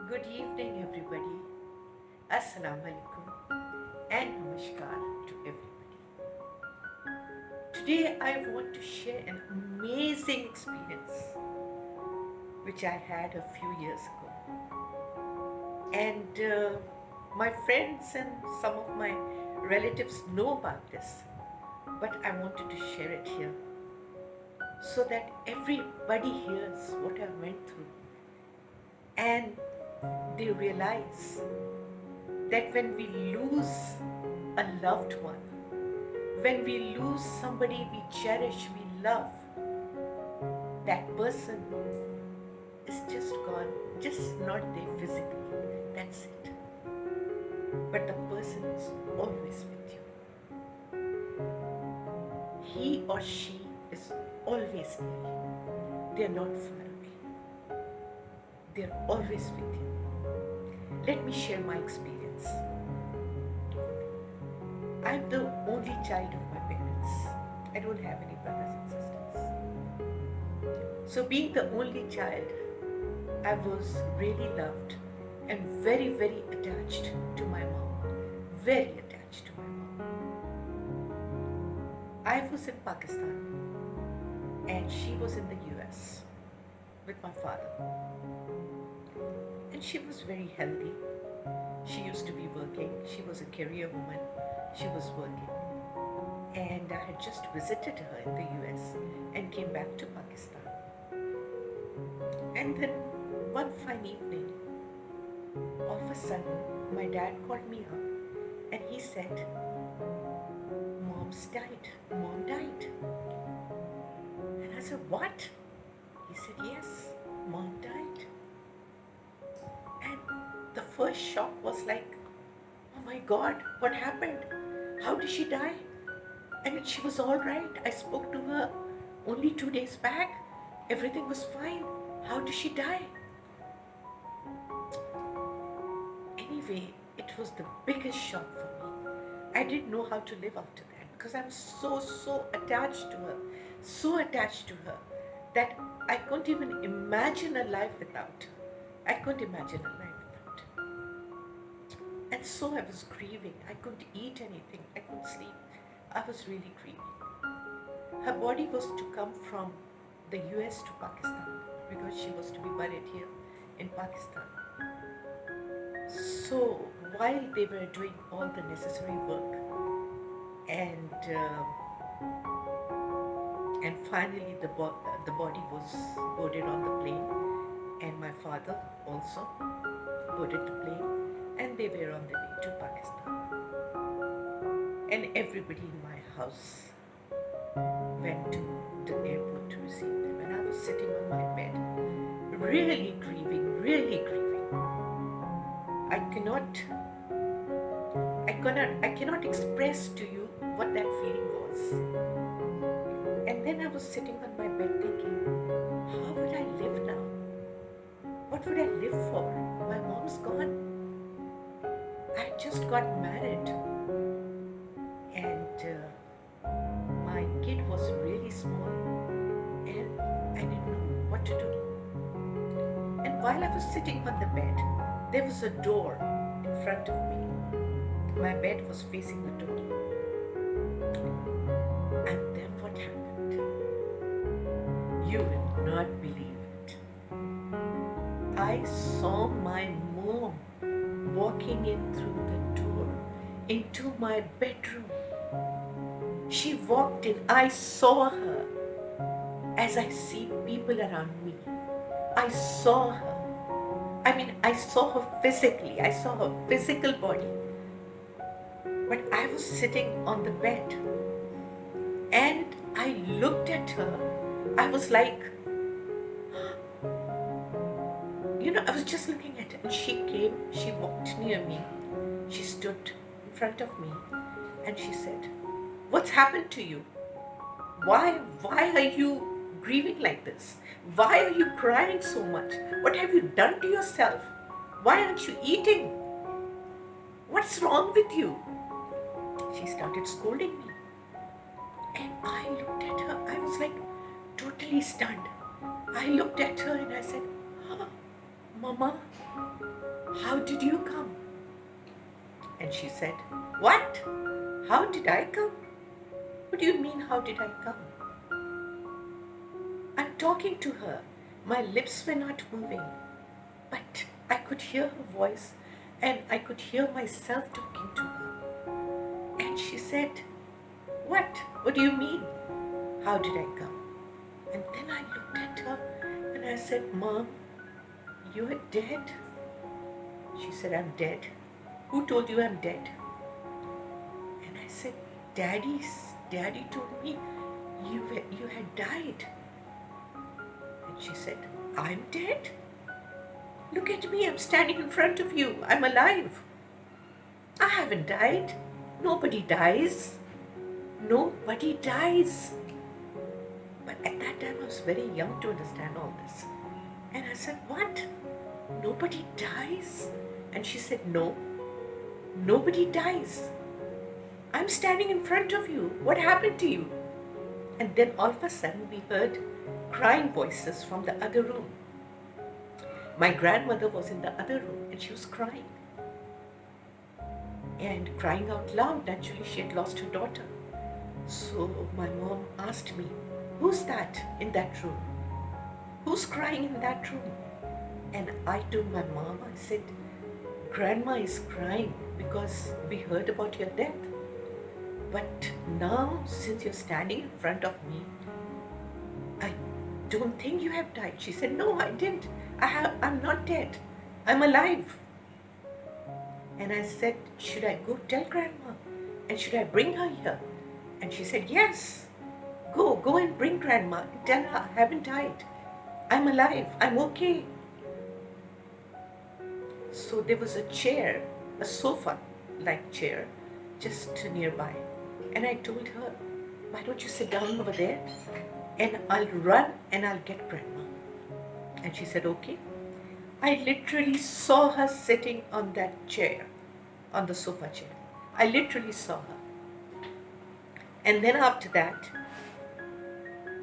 Good evening, everybody. Assalamu alaikum and namaskar to everybody. Today, I want to share an amazing experience which I had a few years ago. And my friends and some of my relatives know about this, but I wanted to share it here so that everybody hears what I went through and they realize that when we lose a loved one, when we lose somebody we cherish, we love, that person is just gone, just not there physically. That's it. But the person is always with you. He or she is always near you. They're not far away. They're always with you. Let me share my experience. I'm the only child of my parents. I don't have any brothers and sisters. So, being the only child, I was really loved and very, very attached to my mom. Very attached to my mom. I was in Pakistan and she was in the US with my father. And she was very healthy. She used to be working. She was a career woman. She was working. And I had just visited her in the US and came back to Pakistan. And then one fine evening, all of a sudden, my dad called me up and he said, Mom's died. Mom died. And I said, what? He said, yes, Mom died. And the first shock was like, oh my God, what happened? How did she die? I mean, she was all right. I spoke to her only 2 days back. Everything was fine. How did she die? Anyway, it was the biggest shock for me. I didn't know how to live after that because I was so attached to her, so attached to her that I couldn't even imagine a life without her. I couldn't imagine a life without her. And so I was grieving. I couldn't eat anything. I couldn't sleep. I was really grieving. Her body was to come from the US to Pakistan because she was to be buried here in Pakistan. So while they were doing all the necessary work and finally the body was boarded on the plane and my father also boarded the plane and they were on their way to Pakistan. And everybody in my house went to the airport to receive them. And I was sitting on my bed, really grieving, really grieving. I cannot express to you what that feeling was. And then I was sitting on my bed thinking, how would I live now? What would I live for? My mom's gone. I just got married. And my kid was really small. And I didn't know what to do. And while I was sitting on the bed, there was a door in front of me. My bed was facing the door. And then what happened? You will not believe it. I saw my mom walking in through the door into my bedroom. She walked in. I saw her as I see people around me. I saw her. I mean, I saw her physically. I saw her physical body. But I was sitting on the bed and I looked at her. I was like, I was just looking at her. And she came, she walked near me. She stood in front of me and she said, what's happened to you? Why are you grieving like this? Why are you crying so much? What have you done to yourself? Why aren't you eating? What's wrong with you? She started scolding me. And I looked at her. I was like totally stunned. I looked at her and I said, Mama, how did you come? And she said, what? How did I come? What do you mean, how did I come? I'm talking to her. My lips were not moving, but I could hear her voice and I could hear myself talking to her. And she said, what? What do you mean? How did I come? And then I looked at her and I said, Mom, you are dead. She said, I'm dead. Who told you I'm dead? And I said, Daddy told me you had died. And she said, I'm dead? Look at me, I'm standing in front of you. I'm alive. I haven't died. Nobody dies. Nobody dies. But at that time I was very young to understand all this. And I said, what? Nobody dies? And she said, no, nobody dies. I'm standing in front of you. What happened to you? And then all of a sudden we heard crying voices from the other room. My grandmother was in the other room and she was crying. And crying out loud. Naturally, she had lost her daughter. So my mom asked me, who's that in that room? Who's crying in that room? And I told my mom, I said, Grandma is crying because we heard about your death. But now, since you're standing in front of me, I don't think you have died. She said, no, I didn't. I'm not dead. I'm alive. And I said, should I go tell Grandma? And should I bring her here? And she said, yes. Go and bring Grandma and tell her I haven't died. I'm alive. I'm okay. So there was a chair, a sofa-like chair, just nearby. And I told her, why don't you sit down over there and I'll run and I'll get Grandma. And she said, okay. I literally saw her sitting on that chair, on the sofa chair. I literally saw her. And then after that,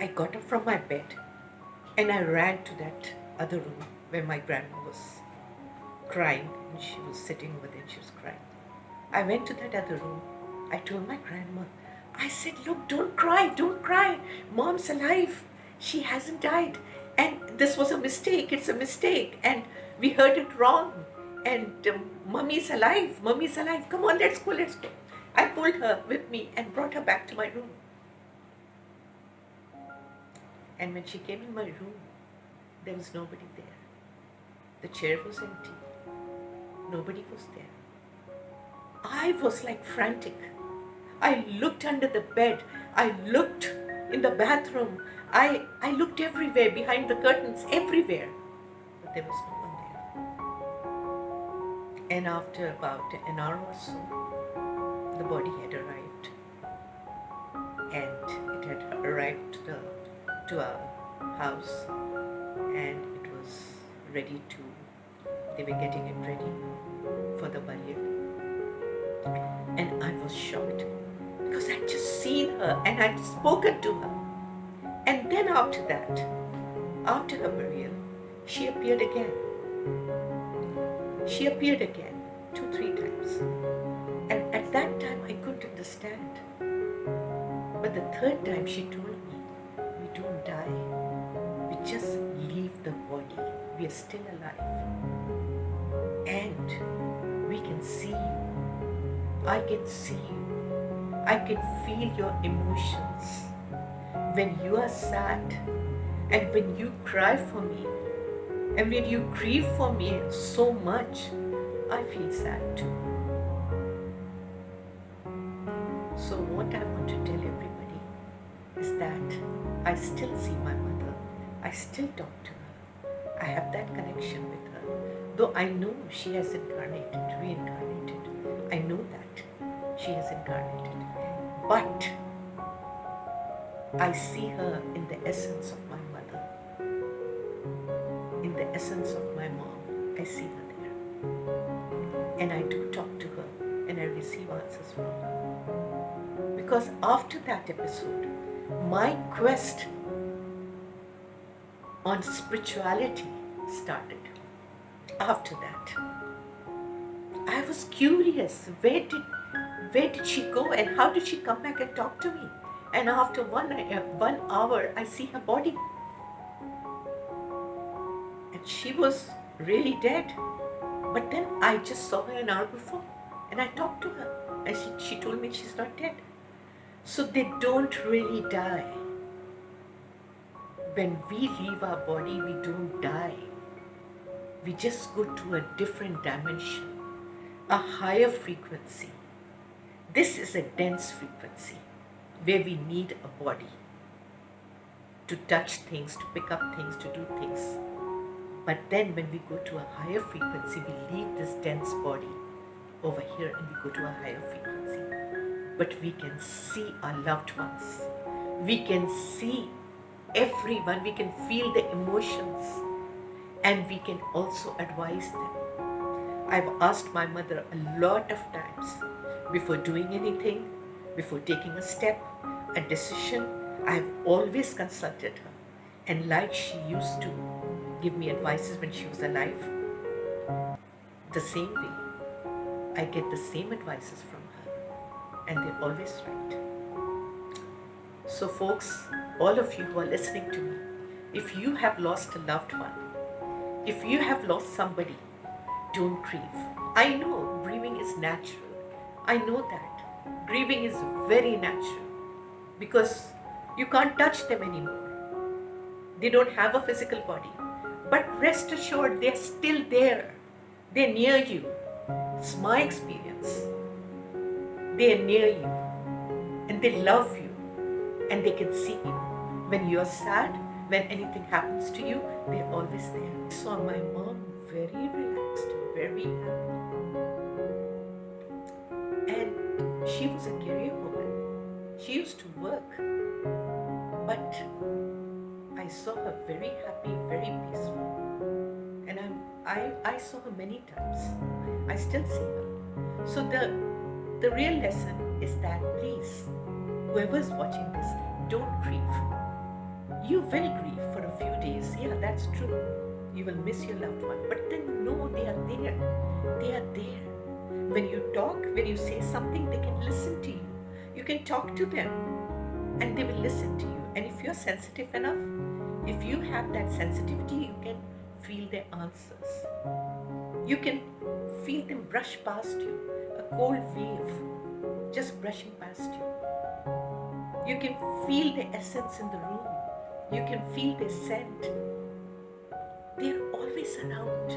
I got up from my bed and I ran to that other room where my grandma was crying and she was sitting over there and she was crying. I went to that other room. I told my grandma, I said, look, don't cry. Mom's alive. She hasn't died. And this was a mistake. It's a mistake. And we heard it wrong. And Mummy's alive. Come on, let's go. I pulled her with me and brought her back to my room. And when she came in my room, there was nobody there. The chair was empty. Nobody was there. I was like frantic. I looked under the bed. I looked in the bathroom. I looked everywhere, behind the curtains, everywhere. But there was no one there. And after about an hour or so, the body had arrived. And it had arrived to our house. And it was ready they were getting it ready for the burial. And I was shocked because I'd just seen her and I'd spoken to her. And then after that, after her burial, she appeared again. She appeared again 2-3 times. And at that time, I couldn't understand. But the third time, she told me, we don't die. We just leave the body. We are still alive. And we can see you. I can see you. I can feel your emotions. When you are sad and when you cry for me and when you grieve for me so much, I feel sad too. So what I want to tell everybody is that I still see my mother. I still talk to her. I have that connection with her. Though I know she has reincarnated. I know that she has incarnated. But I see her in the essence of my mother, in the essence of my mom. I see her there. And I do talk to her and I receive answers from her. Because after that episode, my quest on spirituality started. after that, I was curious. Where did she go and how did she come back and talk to me? And after 1 hour, I see her body, and she was really dead. But then I just saw her an hour before, and I talked to her, and she told me she's not dead. So they don't really die. When we leave our body, we don't die. We just go to a different dimension, a higher frequency. This is a dense frequency where we need a body to touch things, to pick up things, to do things. But then when we go to a higher frequency, we leave this dense body over here and we go to a higher frequency. But we can see our loved ones. We can see everyone. We can feel the emotions, and we can also advise them. I've asked my mother a lot of times before doing anything, before taking a step, a decision. I've always consulted her. And like she used to give me advices when she was alive, the same way, I get the same advices from her. And they're always right. So folks, all of you who are listening to me, if you have lost a loved one, if you have lost somebody, don't grieve. I know grieving is natural. I know that. Grieving is very natural because you can't touch them anymore. They don't have a physical body. But rest assured, they're still there. They're near you. It's my experience. They're near you and they love you and they can see you. When you're sad, when anything happens to you, they're always there. I saw my mom very relaxed, very happy. And she was a career woman. She used to work. But I saw her very happy, very peaceful. And I saw her many times. I still see her. So the real lesson is that please, whoever's watching this, don't grieve. You will grieve for a few days. Yeah, that's true. You will miss your loved one. But then know they are there. They are there. When you talk, when you say something, they can listen to you. You can talk to them and they will listen to you. And if you're sensitive enough, if you have that sensitivity, you can feel their answers. You can feel them brush past you, a cold wave just brushing past you. You can feel the essence in the room. You can feel the scent. They're always around.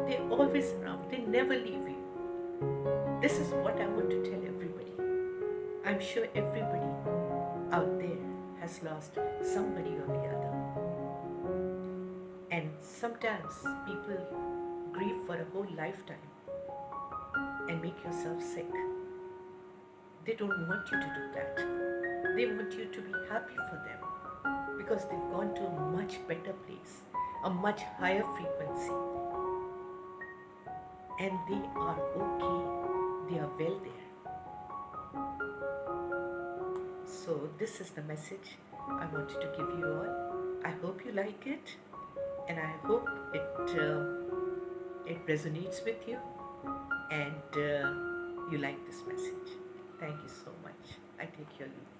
They're always around. They never leave you. This is what I want to tell everybody. I'm sure everybody out there has lost somebody or the other. And sometimes people grieve for a whole lifetime and make yourself sick. They don't want you to do that. They want you to be happy for them because they've gone to a much better place, a much higher frequency. And they are okay. They are well there. So this is the message I wanted to give you all. I hope you like it, and I hope it resonates with you, and you like this message. Thank you so much. I take your leave.